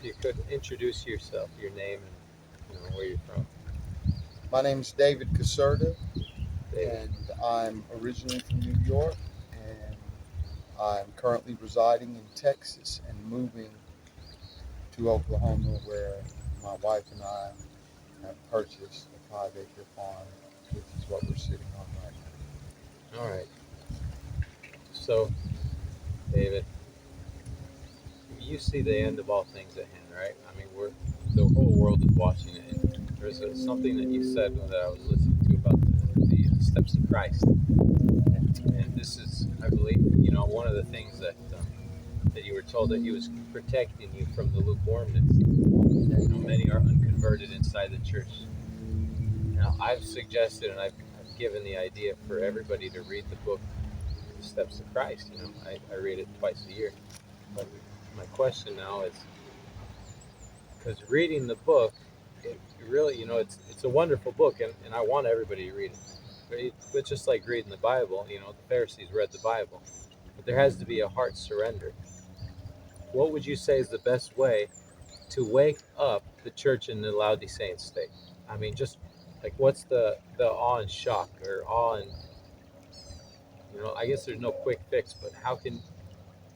if you could introduce yourself, your name, and where you're from. My name is David Caserta, David. and I'm originally from New York, and I'm currently residing in Texas and moving to Oklahoma, where my wife and I have purchased a 5-acre farm, which is what we're sitting on right now. All right. So, David, you see the end of all things at hand, right? I mean, the whole world is watching it. And there's something that you said that I was listening to about the steps of Christ, and this is, I believe, one of the things that you were told that He was protecting you from the lukewarmness. Many are unconverted inside the church. Now, I've suggested and I've given the idea for everybody to read the book, The Steps of Christ. I read it twice a year. But my question now is, because reading the book, it really, it's a wonderful book, and I want everybody to read it. It's just like reading the Bible. The Pharisees read the Bible, but there has to be a heart surrender. What would you say is the best way to wake up the church in the Laodicean state? I mean, just like what's the awe and shock, or awe and I guess there's no quick fix, but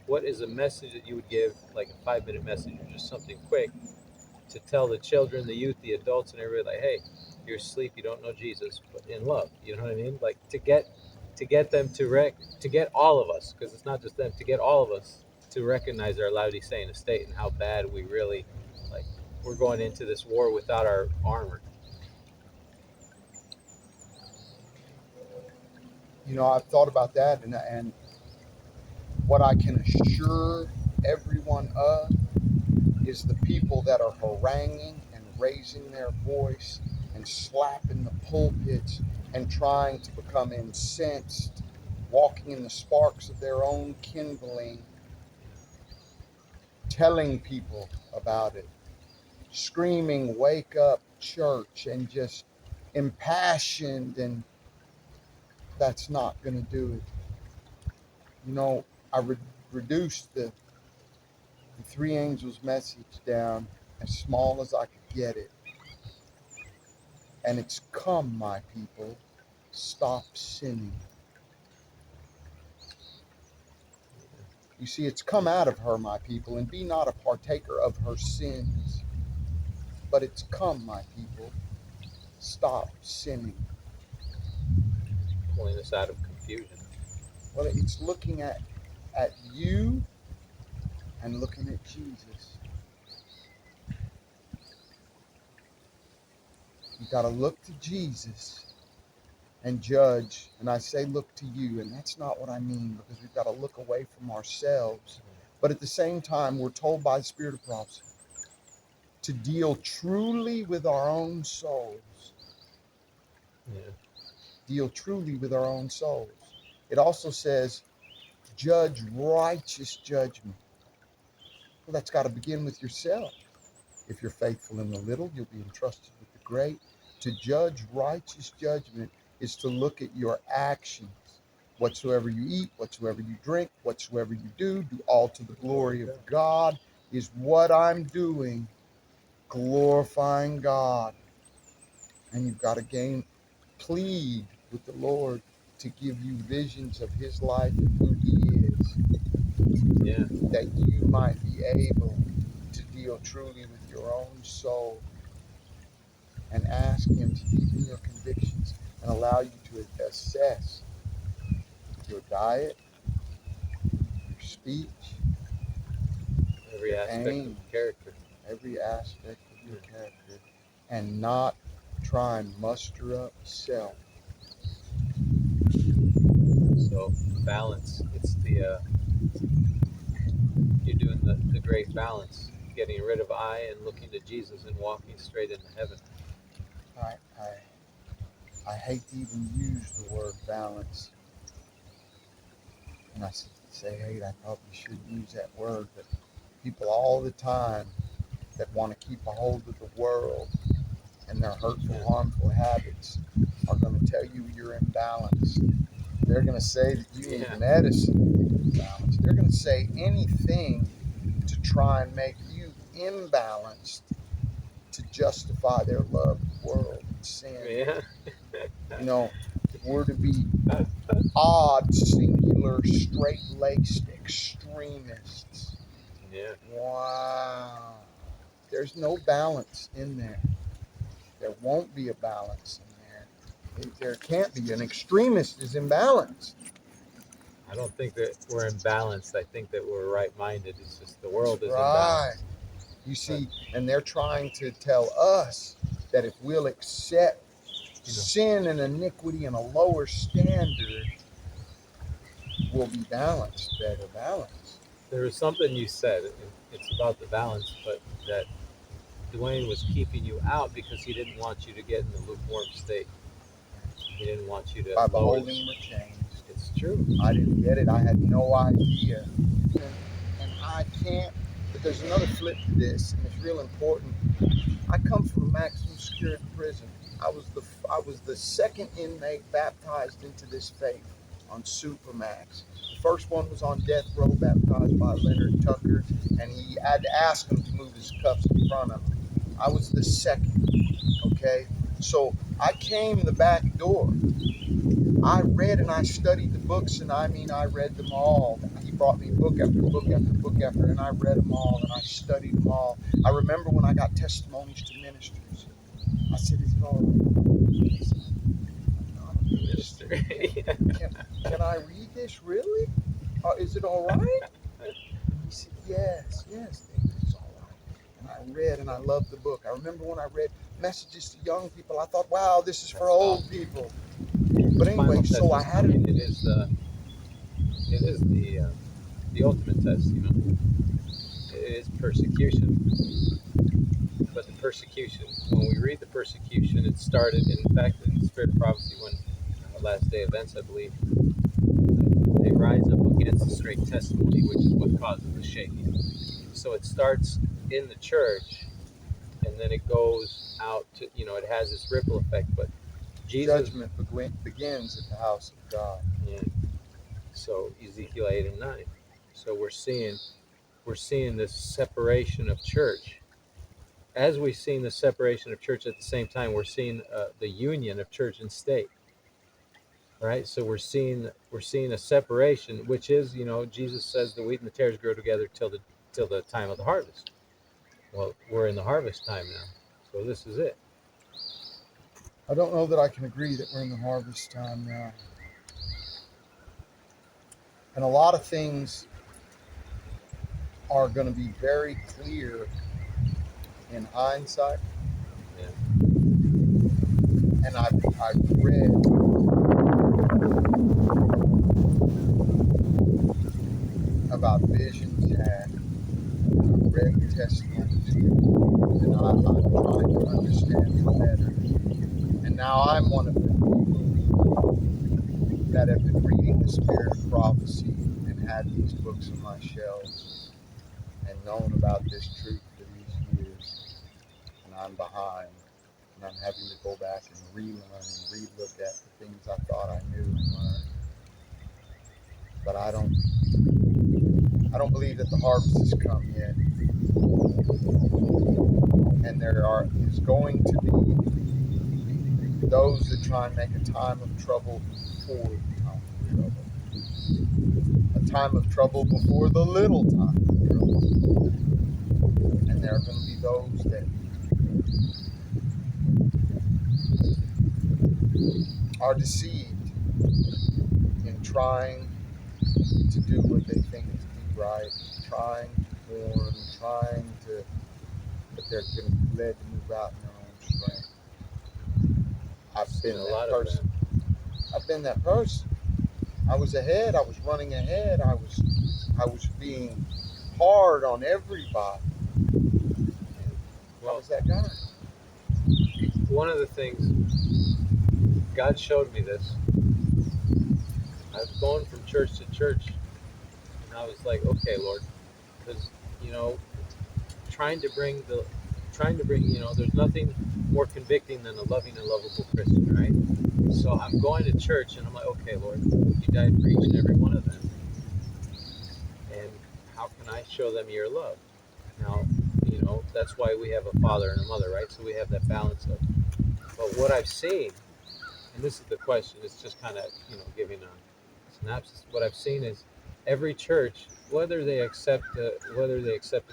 what is a message that you would give, like a 5-minute message or just something quick to tell the children, the youth, the adults, and everybody, like, hey, you're asleep, you don't know Jesus, but in love. You know what I mean? Like to get them to get all of us, because it's not just them, to get all of us to recognize our Laodicean estate and how bad we really, like, we're going into this war without our armor. I've thought about that, and what I can assure everyone of is the people that are haranguing and raising their voice and slapping the pulpits and trying to become incensed, walking in the sparks of their own kindling, telling people about it, screaming, "Wake up, church," and just impassioned, and that's not going to do it. I reduced the three angels message down as small as I could get it. And it's, "Come, my people, stop sinning." You see, it's come out of her, my people, and be not a partaker of her sins. But it's, "Come, my people, stop sinning." Pulling us out of confusion. Well, it's looking at you and looking at Jesus. You got to look to Jesus and judge. And I say look to you, and that's not what I mean, because we've got to look away from ourselves. But at the same time, we're told by the Spirit of prophecy to deal truly with our own souls. Yeah. Deal truly with our own souls. It also says, judge righteous judgment. Well, that's got to begin with yourself. If you're faithful in the little, you'll be entrusted with the great. To judge righteous judgment is to look at your actions. Whatsoever you eat, whatsoever you drink, whatsoever you do all to the glory of God. Is what I'm doing glorifying God? And you've got to plead with the Lord to give you visions of His life and who He is. Yeah. That you might be able to deal truly with your own soul and ask Him to deepen your convictions and allow you to assess your diet, your speech, Every your aspect aim, of character. every aspect of your character, and not try and muster up self. So balance. It's you're doing the great balance, getting rid of I and looking to Jesus and walking straight into heaven. I hate to even use the word balance. And I say hate, I probably should use that word, but people all the time that want to keep a hold of the world and their hurtful, harmful habits are going to tell you you're imbalanced. They're going to say that you need medicine to be balanced. They're going to say anything to try and make you imbalanced to justify their love of the world and sin. Yeah. You know, we're to be odd, singular, straight-laced extremists. Yeah. Wow. There's no balance in there. There won't be a balance in there. There can't be. An extremist is imbalanced. I don't think that we're imbalanced. I think that we're right-minded. It's just the world is Right. imbalanced. You But, see, and they're trying to tell us that if we'll accept sin and iniquity and a lower standard, we'll be balanced, better balanced. there was something you said. It's about the balance, but that Dwayne was keeping you out because he didn't want you to get in the lukewarm state. He didn't want you to By lower. beholding were changed. It's true. I didn't get it. I had no idea. And I can't, but there's another flip to this, and it's real important. I come from a maximum security prison. I was the second inmate baptized into this faith on Supermax. The first one was on death row, baptized by Leonard Tucker, and he had to ask him to move his cuffs in front of him. I was the second. Okay, so I came the back door. I read and I studied the books, and I mean, I read them all. He brought me book after book after book after, and I read them all, and I studied them all. I remember when I got testimonies to ministers. I said, "Is it all right?" He said, "I'm not a minister. Can I read this, really? Is it all right?" He said, "Yes, David, it's all right." And I read, and I loved the book. I remember when I read Messages to Young People, I thought, wow, this is for old people. But anyway, so I had it. It is the ultimate test. It is persecution. But the persecution, when we read the persecution, it started, in fact, in the Spirit of Prophecy, when Last Day Events, I believe, they rise up against the straight testimony, which is what causes the shaking. So it starts in the church, and then it goes out to, it has this ripple effect. But Jesus, Judgment begins at the house of God. yeah. So Ezekiel 8 and 9. So we're seeing this separation of church. As we've seen the separation of church, at the same time, we're seeing the union of church and state. Right, so we're seeing a separation, which is, Jesus says the wheat and the tares grow together till the time of the harvest. Well, we're in the harvest time now, so this is it. I don't know that I can agree that we're in the harvest time now. And a lot of things are going to be very clear in hindsight. Yeah. And I've read about visions had. I've read testimonies given, and I'm trying to understand it better. And now I'm one of the people that have been reading the Spirit of Prophecy and had these books on my shelves and known about this truth for these years. And I'm behind, and I'm having to go back and relearn and relook at the things I thought I knew and learned. But I don't believe that the harvest has come yet. And there is going to be those that try and make a time of trouble before the time of trouble. A time of trouble before the little time of trouble. And there are going to be those that are deceived in trying to do what they think is right, trying to warn, but they're going to be led to move out in their own strength. I've been that person. I've been that person. I was ahead. I was running ahead. I was being hard on everybody. Well, I was that guy. One of the things, God showed me this. I was going from church to church, and I was like, okay, Lord, because, trying to bring, there's nothing more convicting than a loving and lovable Christian, right? So I'm going to church, and I'm like, okay, Lord, you died for each and every one of them. And how can I show them your love? Now, That's why we have a father and a mother, right? So we have that balance of. But what I've seen, and this is the question, it's just kind of giving a synopsis. What I've seen is every church, whether they accept the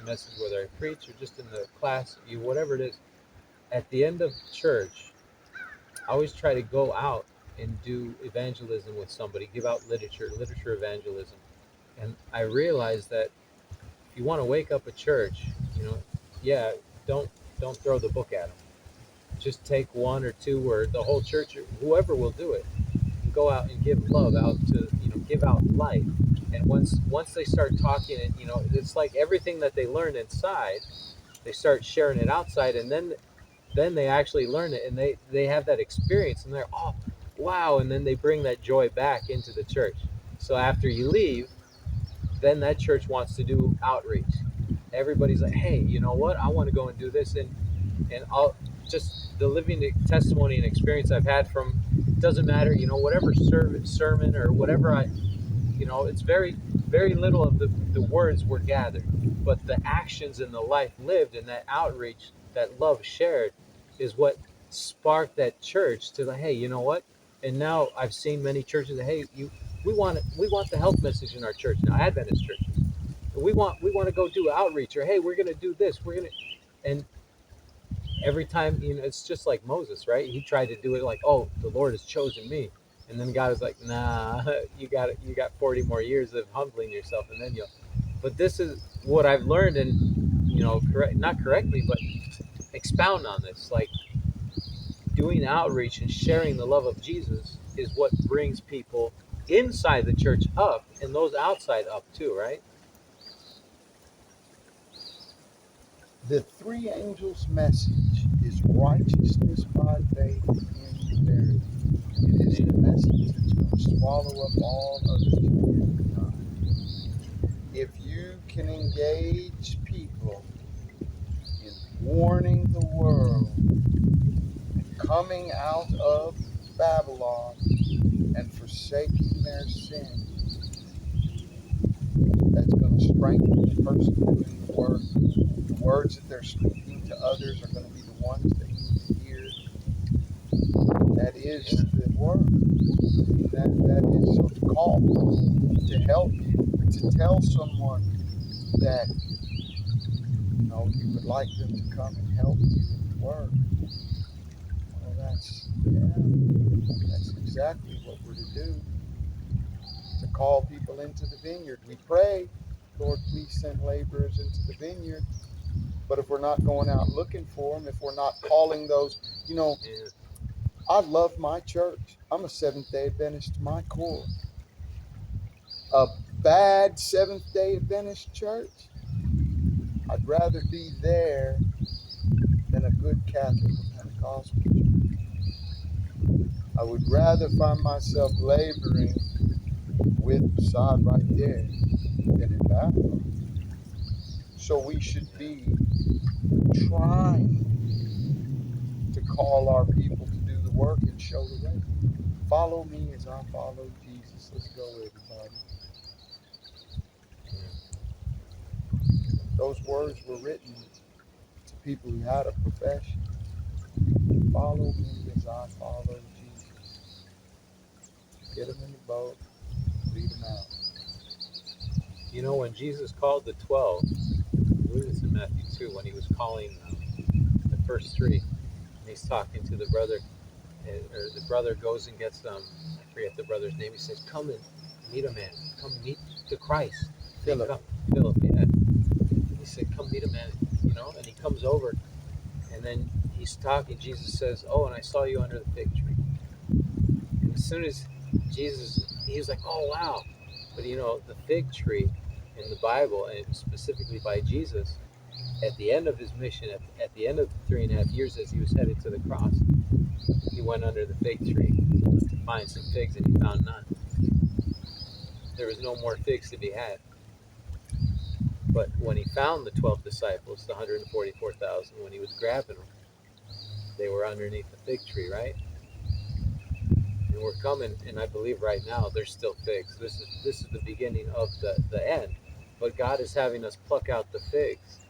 message, whether I preach or just in the class, whatever it is, at the end of church, I always try to go out and do evangelism with somebody, give out literature evangelism. And I realized that if you want to wake up a church, yeah, don't don't throw the book at them. Just take one or two, or the whole church, or whoever will do it, and go out and give love out to give out life. And once they start talking, and it's like everything that they learn inside, they start sharing it outside, and then they actually learn it, and they have that experience, and they're, oh, wow, and then they bring that joy back into the church. So after you leave, then that church wants to do outreach. Everybody's like, hey, you know what, I want to go and do this. And I'll just the living testimony and experience I've had from, doesn't matter, whatever sermon or whatever it's very little of the words were gathered, but the actions and the life lived and that outreach, that love shared, is what sparked that church to the, hey, you know what? And now I've seen many churches that, hey, we want the health message in our church now, Adventist churches. We want to go do outreach, or hey, we're going to do this, and every time, it's just like Moses, right? He tried to do it like, oh, the Lord has chosen me, and then God is like, nah, you got 40 more years of humbling yourself, and then you'll. But this is what I've learned, and not correct me, but expound on this. Like, doing outreach and sharing the love of Jesus is what brings people inside the church up, and those outside up too, right? The three angels' message is righteousness by faith in verity. It is the message that's going to swallow up all others at the end of time. If you can engage people in warning the world and coming out of Babylon and forsaking their sin, that's going to strengthen the person doing the work. The words that they're speaking to others are going to be the ones they need to hear. That is the work. That is, so to call people to help you, to tell someone that you would like them to come and help you in the work. Well, that's exactly what we're to do. To call people into the vineyard. We pray, Lord, please send laborers into the vineyard. But if we're not going out looking for them, if we're not calling those, Yeah. I love my church. I'm a Seventh-day Adventist to my core. A bad Seventh-day Adventist church, I'd rather be there than a good Catholic or Pentecostal church. I would rather find myself laboring with Assad right there than in Babylon. So we should be trying to call our people to do the work and show the way. Follow me as I follow Jesus. Let's go, everybody. Those words were written to people who had a profession. Follow me as I follow Jesus. Get them in the boat, lead them out. When Jesus called the 12, I believe it's in Matthew 2, when he was calling the first three, and he's talking to the brother, or the brother goes and gets I forget the brother's name. He says, "Come and meet a man. Come meet the Christ." And he Philip. Philip, yeah. He said, "Come meet a man." And he comes over, and then he's talking. Jesus says, "Oh, and I saw you under the fig tree." And as soon as he was like, "Oh, wow!" But the fig tree in the Bible, and specifically by Jesus, at the end of his mission, at the end of the 3.5 years as he was headed to the cross, he went under the fig tree to find some figs, and he found none. There was no more figs to be had. But when he found the 12 disciples, the 144,000, when he was grabbing them, they were underneath the fig tree, right? And we're coming, and I believe right now there's still figs. This is the beginning of the end. But God is having us pluck out the figs.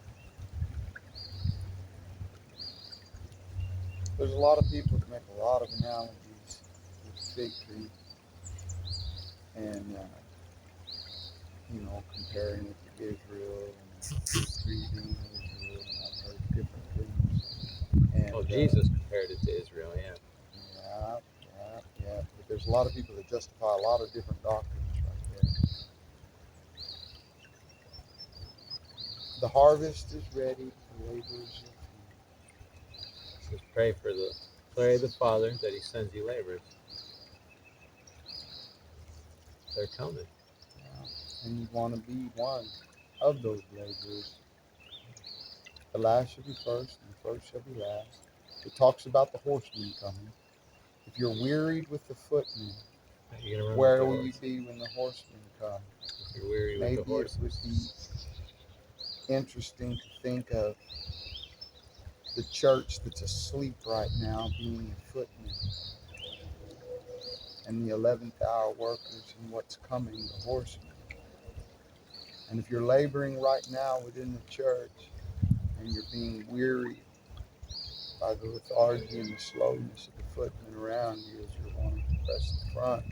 There's a lot of people that make a lot of analogies with the fig tree and, comparing it to Israel and the fig tree being Israel, and I've heard different things. And, Well, Jesus compared it to Israel, yeah. yeah, yeah. But there's a lot of people that justify a lot of different doctrines right there. The harvest is ready, the laborers are It says, pray the Father that He sends you laborers. They're coming. few. And you want to be one of those laborers. The last shall be first, and the first shall be last. It talks about the horsemen coming. If you're wearied with the footmen, You're gonna run with where the will you horse. be when the horsemen come? If you're weary with the Maybe it would horses. be interesting to think of the church that's asleep right now being the footmen, and the 11th hour workers, and what's coming, the horsemen. And if you're laboring right now within the church and you're being wearied by the lethargy and the slowness of the footmen around you as you're wanting to press the front,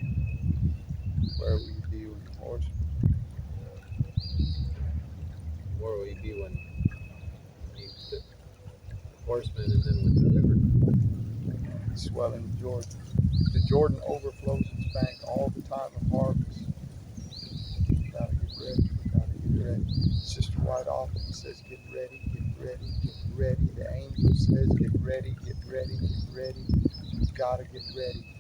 where will you be when the horsemen? Where will you be when the horsemen and then with the river? Swelling Jordan. The Jordan overflows its bank all the time of harvest. We gotta get ready. We gotta get ready. Sister White often says, "Get ready, get ready, get ready." The angel says, "Get ready, get ready, get ready." We've got to get ready.